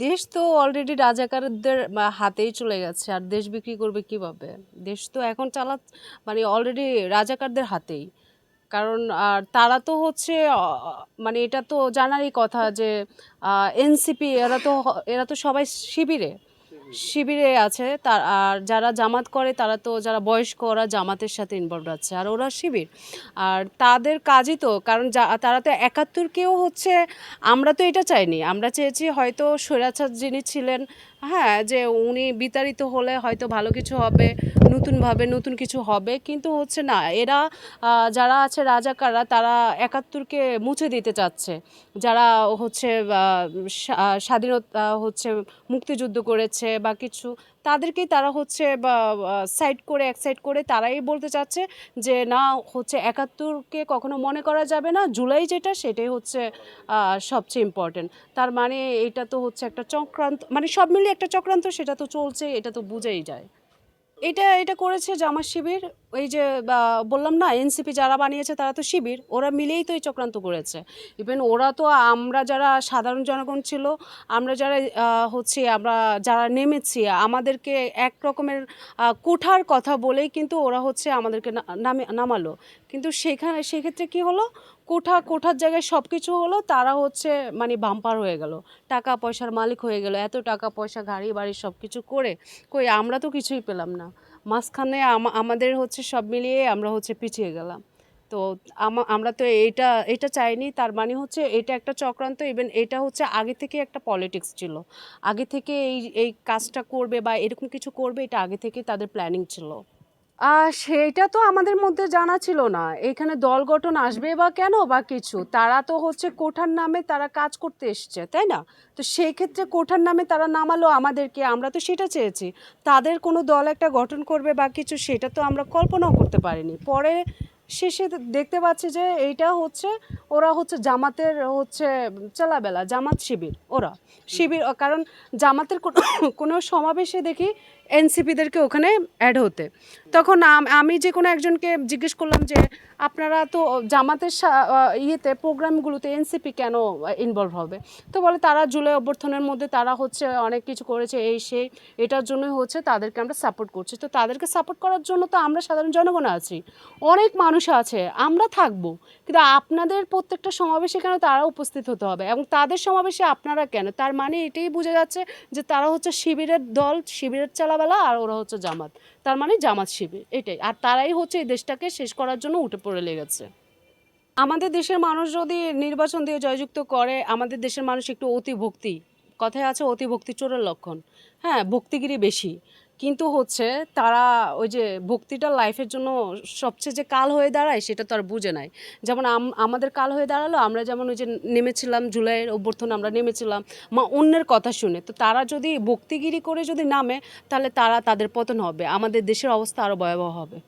দেশ তো অলরেডি রাজাকারদের হাতেই চলে গেছে, আর দেশ বিক্রি করবে কিভাবে? দেশ তো এখন মানে অলরেডি রাজাকারদের হাতেই। কারণ আর তারা তো হচ্ছে মানে এটা তো জানারই কথা যে এনসিপি এরা তো সবাই শিবিরে শিবিরে আছে। তার আর যারা জামাত করে তারা তো যারা বয়স্ক ওরা জামাতের সাথে ইনভলভ আছে, আর ওরা শিবির। আর তাদের কাজই তো, কারণ তারা তো একাত্তরকেও হচ্ছে, আমরা তো এটা চাইনি, আমরা চেয়েছি হয়তো স্বৈরাচার যিনি ছিলেন, হ্যাঁ, যে উনি বিতাড়িত হলে হয়তো ভালো কিছু হবে, নতুনভাবে নতুন কিছু হবে, কিন্তু হচ্ছে না, এরা যারা আছে রাজাকাররা তারা একাত্তরকে মুছে দিতে চাচ্ছে। যারা হচ্ছে স্বাধীনতা হচ্ছে মুক্তিযুদ্ধ করেছে বা কিছু, তাদেরকেই তারা হচ্ছে বা এক সাইড করে তারাই বলতে চাচ্ছে যে না, হচ্ছে একাত্তরকে কখনো মনে করা যাবে না, জুলাই যেটা সেটাই হচ্ছে সবচেয়ে ইম্পর্টেন্ট। তার মানে এটা তো হচ্ছে একটা চক্রান্ত, মানে সব মিলিয়ে একটা চক্রান্ত, সেটা তো চলছে, এটা তো বোঝাই যায়। এটা এটা করেছে জামাত শিবির। ওই যে বললাম না, এনসিপি যারা বানিয়েছে তারা তো শিবির, ওরা মিলেই তো এই চক্রান্ত করেছে। ইভেন ওরা তো, আমরা যারা সাধারণ জনগণ ছিল, আমরা যারা হচ্ছে আমরা যারা নেমেছি, আমাদেরকে এক রকমের কোঠার কথা বলেই কিন্তু ওরা হচ্ছে আমাদেরকে নামালো। কিন্তু সেক্ষেত্রে কি হলো, কোঠার জায়গায় সব কিছু হলো, তারা হচ্ছে মানে বাম্পার হয়ে গেল, টাকা পয়সার মালিক হয়ে গেল, এত টাকা পয়সা গাড়ি বাড়ি সব কিছু করে কই আমরা তো কিছুই পেলাম না। মাঝখানে আমাদের হচ্ছে সব মিলিয়ে আমরা হচ্ছে পিছিয়ে গেলাম। তো আমরা তো এটা চাইনি। তার মানে হচ্ছে এটা একটা চক্রান্ত। ইভেন এটা হচ্ছে আগে থেকে একটা পলিটিক্স ছিল, আগে থেকে এই কাজটা করবে বা এরকম কিছু করবে, এটা আগে থেকে তাদের প্ল্যানিং ছিল। সেটা তো আমাদের মধ্যে জানা ছিল না, এখানে দল গঠন আসবে বা কেন বা কিছু। তারা তো হচ্ছে কোঠার নামে তারা কাজ করতে এসছে, তাই না? তো সেই ক্ষেত্রে কোঠার নামে তারা নামালো আমাদেরকে, আমরা তো সেটা চেয়েছি। তাদের কোনো দল একটা গঠন করবে বা কিছু, সেটা তো আমরা কল্পনাও করতে পারিনি। পরে শেষে দেখতে পাচ্ছি যে এইটা হচ্ছে, ওরা হচ্ছে জামাতের হচ্ছে চেলাবেলা, জামাত শিবির, ওরা শিবির। কারণ জামাতের কোনো সমাবেশে দেখি এনসিপিদেরকে ওখানে অ্যাড হতে। তখন আমি যে কোনো একজনকে জিজ্ঞেস করলাম যে আপনারা তো জামাতের ইয়েতে প্রোগ্রামগুলোতে এনসিপি কেন ইনভলভ হবে? তো বলে তারা জুলাই অভ্যর্থনের মধ্যে তারা হচ্ছে অনেক কিছু করেছে, এই সেই, এটার জন্যই হচ্ছে তাদেরকে আমরা সাপোর্ট করছি। তো তাদেরকে সাপোর্ট করার জন্য তো আমরা সাধারণ জনগণ আছি, অনেক মানুষ আছে, আমরা থাকবো, কিন্তু আপনাদের প্রত্যেকটা সমাবেশে কেন তারা উপস্থিত হতে হবে, এবং তাদের সমাবেশে আপনারা কেন? তার মানে এটাই বোঝা যাচ্ছে যে তারা হচ্ছে শিবিরের দল, শিবিরের চালাবেলা, আর ওরা হচ্ছে জামাত। তার মানে জামাত শিবির, এটাই। আর তারাই হচ্ছে এই দেশটাকে শেষ করার জন্য উঠে পড়ে লেগেছে। আমাদের দেশের মানুষ যদি নির্বাচন দিয়ে জয়যুক্ত করে, আমাদের দেশের মানুষ একটু অতিভক্তি, কথায় আছে অতিভক্তি চোরের লক্ষণ, হ্যাঁ, ভক্তিগিরি বেশি। কিন্তু হচ্ছে তারা ওই যে ভক্তিটা লাইফের জন্য সবচেয়ে যে কাল হয়ে দাঁড়ায়, সেটা তো আর বুঝে নাই। যেমন আমাদের কাল হয়ে দাঁড়ালো, আমরা যেমন ওই যে নেমেছিলাম জুলাইয়ের অভ্যর্থনে, আমরা নেমেছিলাম অন্যের কথা শুনে। তো তারা যদি ভক্তিগিরি করে যদি নামে, তাহলে তাদের পতন হবে, আমাদের দেশের অবস্থা আরও ভয়াবহ হবে।